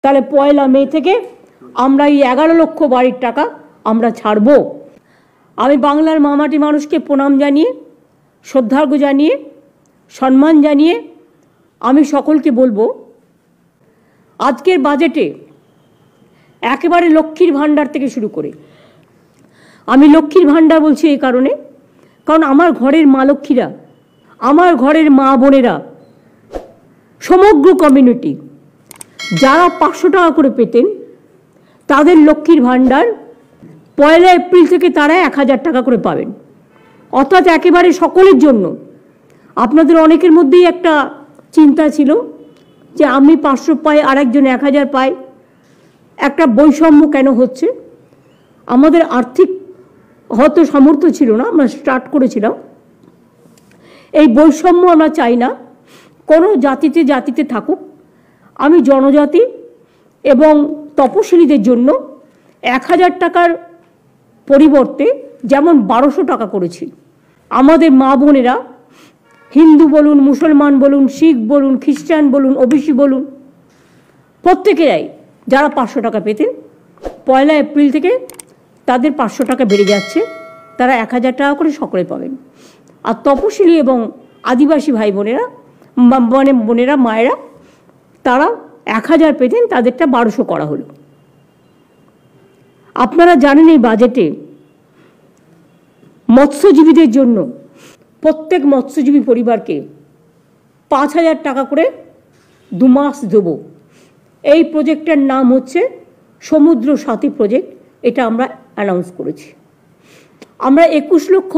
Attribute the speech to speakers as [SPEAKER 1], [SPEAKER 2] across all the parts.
[SPEAKER 1] তাহলে 1 মে থেকে আমরা এই 11 লক্ষ বাড়ির টাকা আমরা ছাড়ব। আমি বাংলার মামাটি মানুষকে প্রণাম জানিয়ে, শ্রদ্ধার্ঘ্য জানিয়ে, সম্মান জানিয়ে আমি সকলকে বলবো, আজকের বাজেটে একেবারে লক্ষ্মীর ভাণ্ডার থেকে শুরু করে, আমি লক্ষ্মীর ভাণ্ডার বলছি এই কারণে, কারণ আমার ঘরের মা লক্ষ্মীরা, আমার ঘরের মা বোনেরা, সমগ্র কমিউনিটি যারা 500 টাকা করে পেতেন, তাদের লক্ষ্মীর ভাণ্ডার 1 এপ্রিল থেকে তারা 1000 টাকা করে পাবেন। অর্থাৎ একেবারে সকলের জন্য। আপনাদের অনেকের মধ্যেই একটা চিন্তা ছিল যে আমি 500 পাই, আরেকজন 1000 পাই, একটা বৈষম্য কেন হচ্ছে। আমাদের আর্থিক হয়তো সামর্থ্য ছিল না, আমরা স্টার্ট করেছিলাম। এই বৈষম্য আমরা চাই না, কোনো জাতিতে জাতিতে থাকুক। আমি জনজাতি এবং তপশিলীদের জন্য 1000 টাকার পরিবর্তে যেমন 1200 টাকা করেছি। আমাদের মা বোনেরা, হিন্দু বলুন, মুসলমান বলুন, শিখ বলুন, খ্রিস্টান বলুন, ওবিসি বলুন, প্রত্যেকেরাই যারা 500 টাকা পেতেন, 1 এপ্রিল থেকে তাদের 500 টাকা বেড়ে যাচ্ছে, তারা 1000 টাকা করে সকলে পাবেন। আর তপশিলি এবং আদিবাসী ভাই বোনেরা, মানে বোনেরা, মায়েরা, তারা 1000 পেতেন, তাদেরটা 1200 করা হলো। আপনারা জানেন এই বাজেটে মৎস্যজীবীদের জন্য প্রত্যেক মৎস্যজীবী পরিবারকে 5000 টাকা করে 2 মাস দেব। এই প্রজেক্টের নাম হচ্ছে সমুদ্র সাথী প্রজেক্ট। এটা আমরা অ্যানাউন্স করেছি। আমরা 21 লক্ষ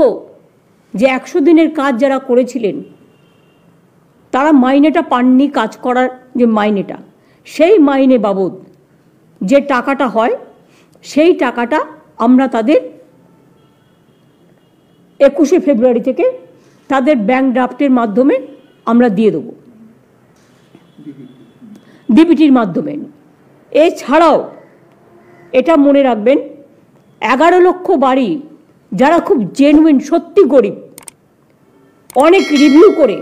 [SPEAKER 1] যে 100 দিনের কাজ যারা করেছিলেন, তারা মাইনেটা পাননি, কাজ করার যে মাইনেটা, সেই মাইনে বাবদ যে টাকাটা হয়, সেই টাকাটা আমরা তাদের 21শে ফেব্রুয়ারি থেকে তাদের ব্যাংক ড্রাফটের মাধ্যমে আমরা দিয়ে দেবো, ডিবিটির মাধ্যমে। এছাড়াও এটা মনে রাখবেন, 11 লক্ষ বাড়ি যারা খুব জেনুইন, সত্যি গরিব, অনেক রিভিউ করে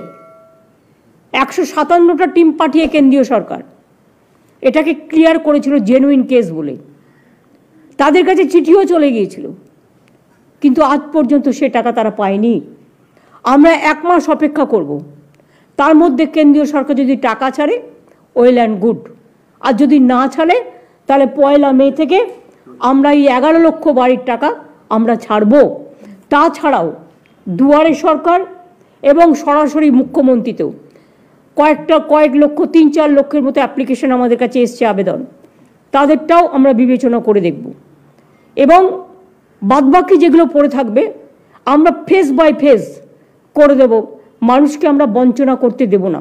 [SPEAKER 1] 157টা টিম পাঠিয়ে কেন্দ্রীয় সরকার এটাকে ক্লিয়ার করেছিল জেনুইন কেস বলে। তাদের কাছে চিঠিও চলে গিয়েছিল, কিন্তু আজ পর্যন্ত সে টাকা তারা পায়নি। আমরা 1 মাস অপেক্ষা করব, তার মধ্যে কেন্দ্রীয় সরকার যদি টাকা ছাড়ে, ওয়েল অ্যান্ড গুড। আর যদি না ছাড়ে, তাহলে 1 মে থেকে আমরা এই 11 লক্ষ বাড়ির টাকা আমরা ছাড়ব। তাছাড়াও দুয়ারে সরকার এবং সরাসরি মুখ্যমন্ত্রীতেও কয়েক লক্ষ, 3-4 লক্ষের মতো অ্যাপ্লিকেশন আমাদের কাছে এসছে, আবেদন, তাদেরটাও আমরা বিবেচনা করে দেখব। এবং বাদবাকি যেগুলো পড়ে থাকবে আমরা ফেজ বাই ফেজ করে দেব। মানুষকে আমরা বঞ্চনা করতে দেব না।